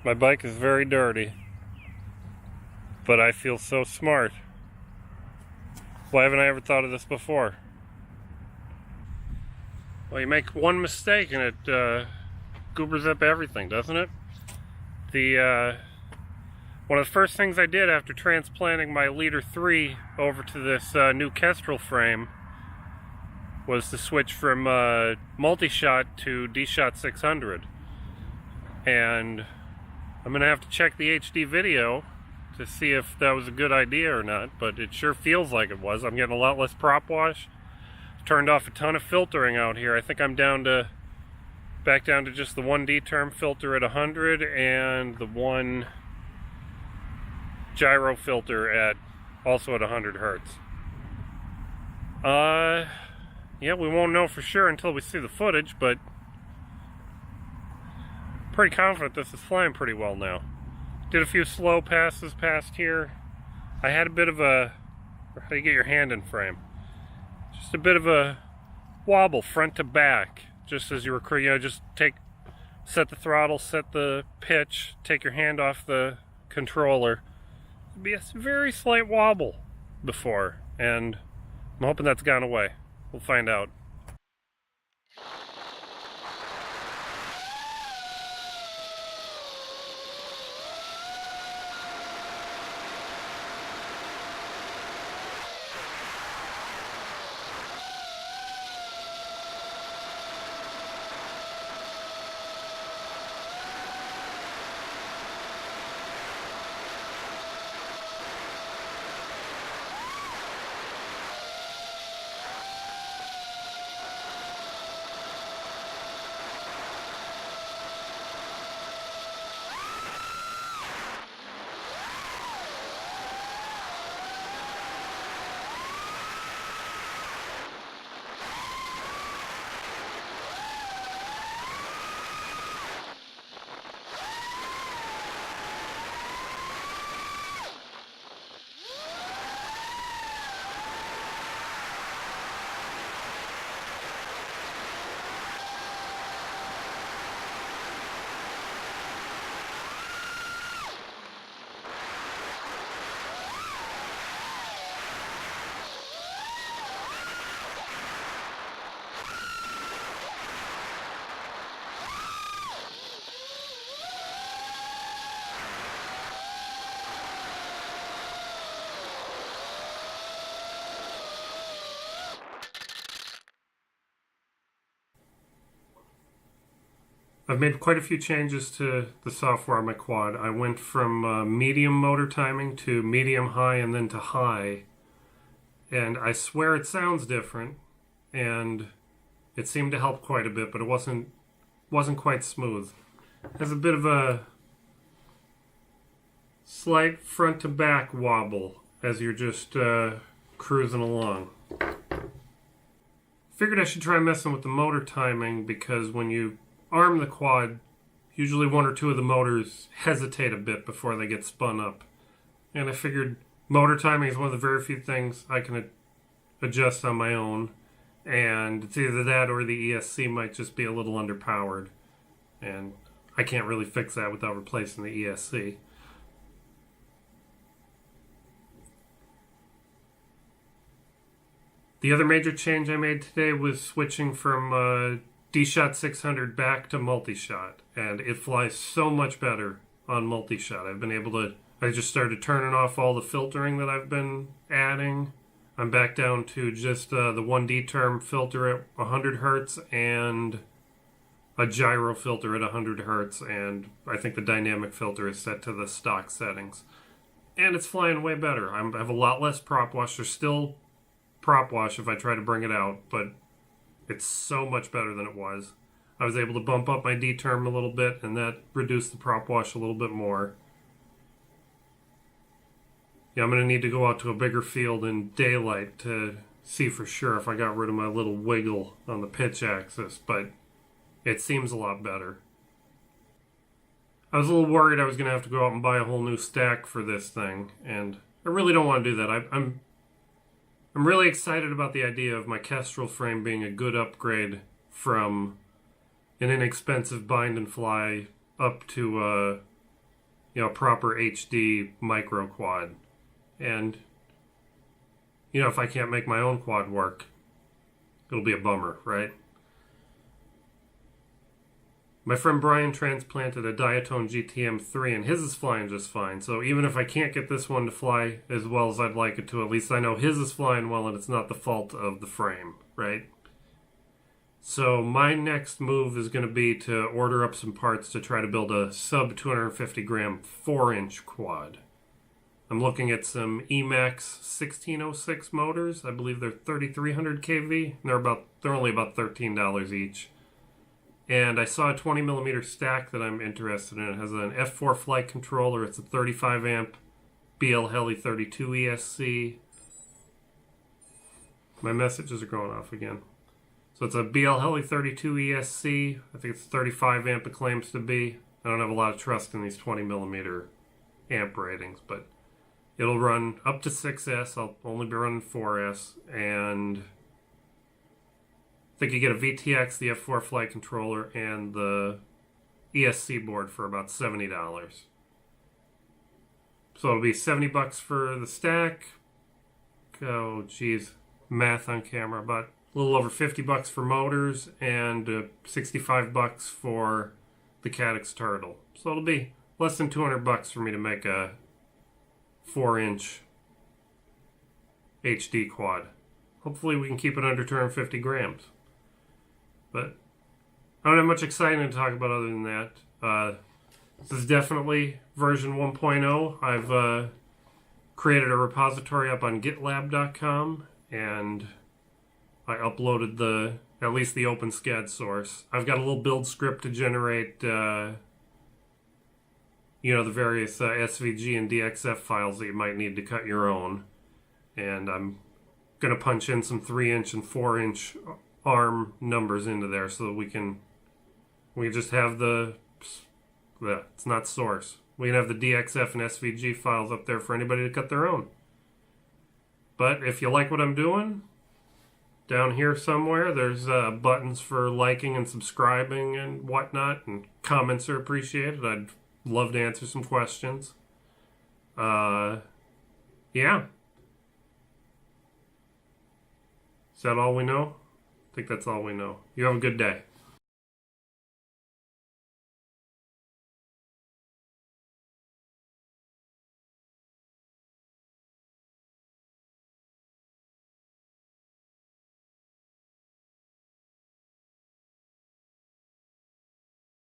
My bike is very dirty, but I feel so smart. Why haven't I ever thought of this before? Well, you make one mistake and it goobers up everything, doesn't it? One of the first things I did after transplanting my Leader 3 over to this new Kestrel frame was to switch from Multishot to DSHOT600. And I'm going to have to check the HD video to see if that was a good idea or not, but it sure feels like it was. I'm getting a lot less Propwash. Turned off a ton of filtering out here. I think I'm back down to just the 1D term filter at 100 and the one gyro filter at also at 100 hertz. Yeah, we won't know for sure until we see the footage, but pretty confident this is flying pretty well now. Did a few slow passes past here. I had a bit of a, how do you get your hand in frame? Just a bit of a wobble front to back, just as you were, just set the throttle, set the pitch, take your hand off the controller. It'd be a very slight wobble before, and I'm hoping that's gone away. We'll find out. I've made quite a few changes to the software on my quad. I went from medium motor timing to medium high and then to high. And I swear it sounds different, and it seemed to help quite a bit, but it wasn't quite smooth. It has a bit of a slight front to back wobble as you're just cruising along. Figured I should try messing with the motor timing, because when you arm the quad, usually one or two of the motors hesitate a bit before they get spun up. And I figured motor timing is one of the very few things I can adjust on my own. And it's either that or the ESC might just be a little underpowered. And I can't really fix that without replacing the ESC. The other major change I made today was switching from DSHOT600 back to Multishot, and it flies so much better on Multishot. I just started turning off all the filtering that I've been adding. I'm back down to just the 1D term filter at 100 hertz and a gyro filter at 100 hertz, and I think the dynamic filter is set to the stock settings. And it's flying way better. I have a lot less Propwash. There's still Propwash if I try to bring it out, but it's so much better than it was. I was able to bump up my D term a little bit, and that reduced the Propwash a little bit more. Yeah, I'm going to need to go out to a bigger field in daylight to see for sure if I got rid of my little wiggle on the pitch axis, but it seems a lot better. I was a little worried I was going to have to go out and buy a whole new stack for this thing, and I really don't want to do that. I'm really excited about the idea of my Kestrel frame being a good upgrade from an inexpensive bind and fly up to proper HD micro quad. And, if I can't make my own quad work, it'll be a bummer, right? My friend Brian transplanted a Diatone GTM3 and his is flying just fine. So even if I can't get this one to fly as well as I'd like it to, at least I know his is flying well and it's not the fault of the frame, right? So my next move is going to be to order up some parts to try to build a sub 250 gram 4-inch quad. I'm looking at some Emax 1606 motors. I believe they're 3300 kV. They're only about $13 each. And I saw a 20 millimeter stack that I'm interested in. It has an F4 flight controller. It's a 35 amp BL Heli 32 ESC. My messages are going off again. So it's a BL Heli 32 ESC. I think it's 35 amp it claims to be. I don't have a lot of trust in these 20 millimeter amp ratings, but it'll run up to 6S. I'll only be running 4S. And I think you get a VTX, the F4 flight controller, and the ESC board for about $70. So it'll be $70 for the stack. Oh, geez. Math on camera. About a little over $50 for motors and $65 for the Caddx turtle. So it'll be less than $200 for me to make a 4-inch HD quad. Hopefully we can keep it under 250 grams. But I don't have much exciting to talk about other than that. This is definitely version 1.0. I've created a repository up on GitLab.com, and I uploaded at least the OpenSCAD source. I've got a little build script to generate, the various SVG and DXF files that you might need to cut your own. And I'm going to punch in some 3-inch and 4-inch ARM numbers into there so that we can just have it's not source. We can have the DXF and SVG files up there for anybody to cut their own. But if you like what I'm doing, down here somewhere there's buttons for liking and subscribing and whatnot, and comments are appreciated. I'd love to answer some questions. Yeah. Is that all we know? I think that's all we know. You have a good day.